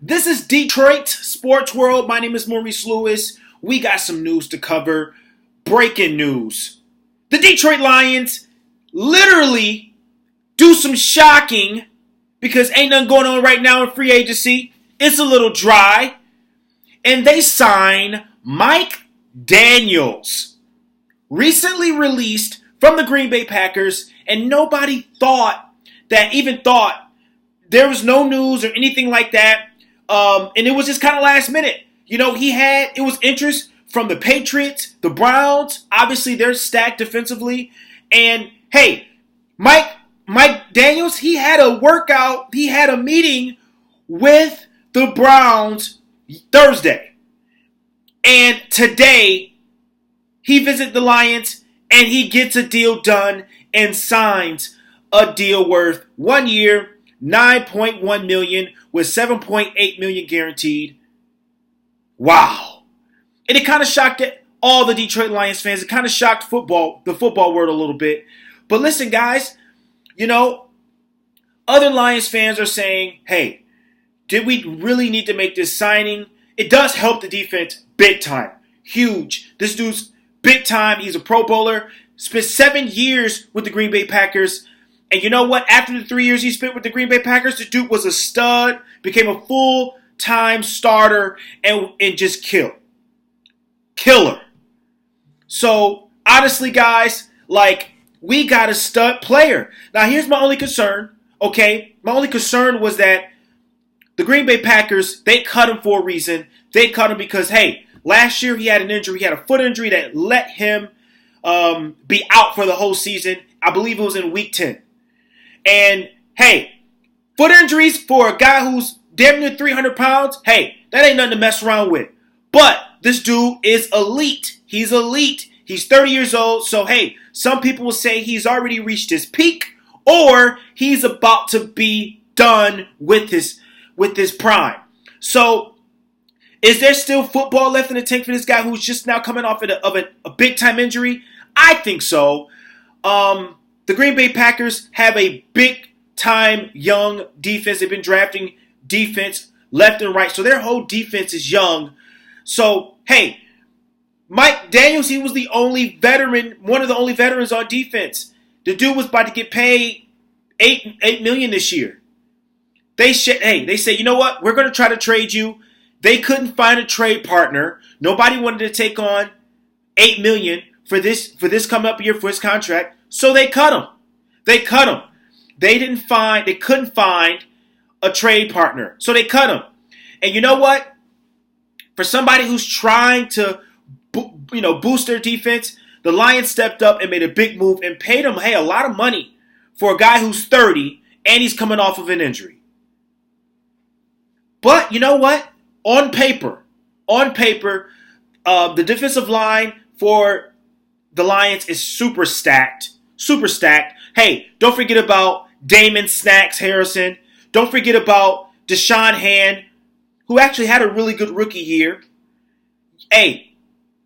This is Detroit Sports World. My name is Maurice Lewis. We got some news to cover. Breaking news. The Detroit Lions literally do some shocking because ain't nothing going on right now in free agency. It's a little dry. And they sign Mike Daniels. Recently released from the Green Bay Packers, and nobody thought there was no news or anything like that. And it was just kind of last minute. You know, it was interest from the Patriots, the Browns. Obviously, they're stacked defensively. And hey, Mike Daniels, he had a meeting with the Browns Thursday. And today, he visited the Lions and he gets a deal done and signs a deal worth 1 year, $9.1 million with $7.8 million guaranteed. Wow. And it kind of shocked all the Detroit Lions fans. It kind of shocked the football world a little bit. But listen, guys, you know, other Lions fans are saying, hey, did we really need to make this signing? It does help the defense big time. Huge. This dude's big time. He's a Pro Bowler. Spent 7 years with the Green Bay Packers. And you know what? After the 3 years he spent with the Green Bay Packers, the dude was a stud, became a full-time starter, and just killer. So, honestly, guys, we got a stud player. Now, here's my only concern, okay? My only concern was that the Green Bay Packers, they cut him for a reason. They cut him because, hey, last year he had an injury. He had a foot injury that let him be out for the whole season. I believe it was in week 10. And, hey, foot injuries for a guy who's damn near 300 pounds, hey, that ain't nothing to mess around with. But this dude is elite. He's elite. He's 30 years old. So, hey, some people will say he's already reached his peak or he's about to be done with his prime. So, is there still football left in the tank for this guy who's just now coming off of a big-time injury? I think so. The Green Bay Packers have a big-time young defense. They've been drafting defense left and right. So their whole defense is young. So, hey, Mike Daniels, he was the only veteran, one of the only veterans on defense. The dude was about to get paid $8 million this year. They said, you know what? We're going to try to trade you. They couldn't find a trade partner. Nobody wanted to take on $8 million for this coming up year for his contract. So they cut him. They couldn't find a trade partner. So they cut him. And you know what? For somebody who's trying to boost their defense, the Lions stepped up and made a big move and paid him, a lot of money for a guy who's 30 and he's coming off of an injury. But you know what? On paper, the defensive line for the Lions is super stacked. Hey, don't forget about Damon Snacks Harrison. Don't forget about Deshaun Hand, who actually had a really good rookie year. Hey,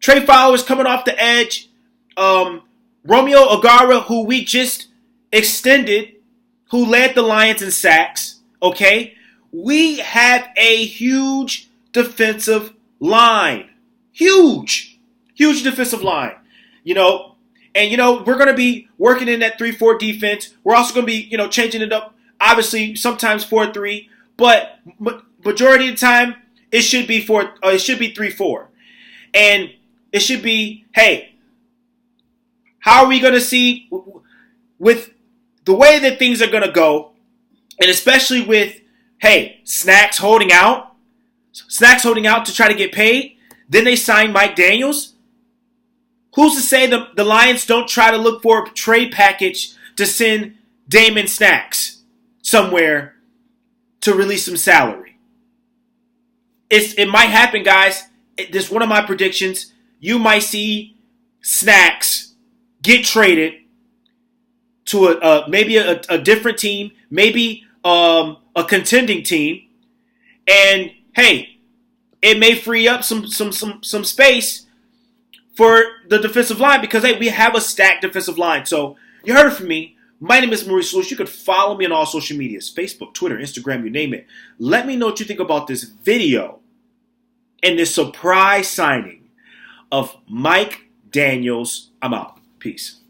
Trey Fowler's coming off the edge. Romeo Agara, who we just extended, who led the Lions in sacks. Okay? We have a huge defensive line. Huge defensive line. We're going to be working in that 3-4 defense. We're also going to be, changing it up, obviously, sometimes 4-3. But majority of the time, it should be 3-4. And it should be, hey, how are we going to see with the way that things are going to go, and especially with, hey, Snacks holding out to try to get paid. Then they sign Mike Daniels. Who's to say the Lions don't try to look for a trade package to send Damon Snacks somewhere to release some salary? It might happen, guys. This is one of my predictions. You might see Snacks get traded to maybe a different team, maybe a contending team, and hey, it may free up some space for the defensive line because, hey, we have a stacked defensive line. So you heard it from me. My name is Maurice Lewis. You could follow me on all social medias, Facebook, Twitter, Instagram, you name it. Let me know what you think about this video and this surprise signing of Mike Daniels. I'm out. Peace.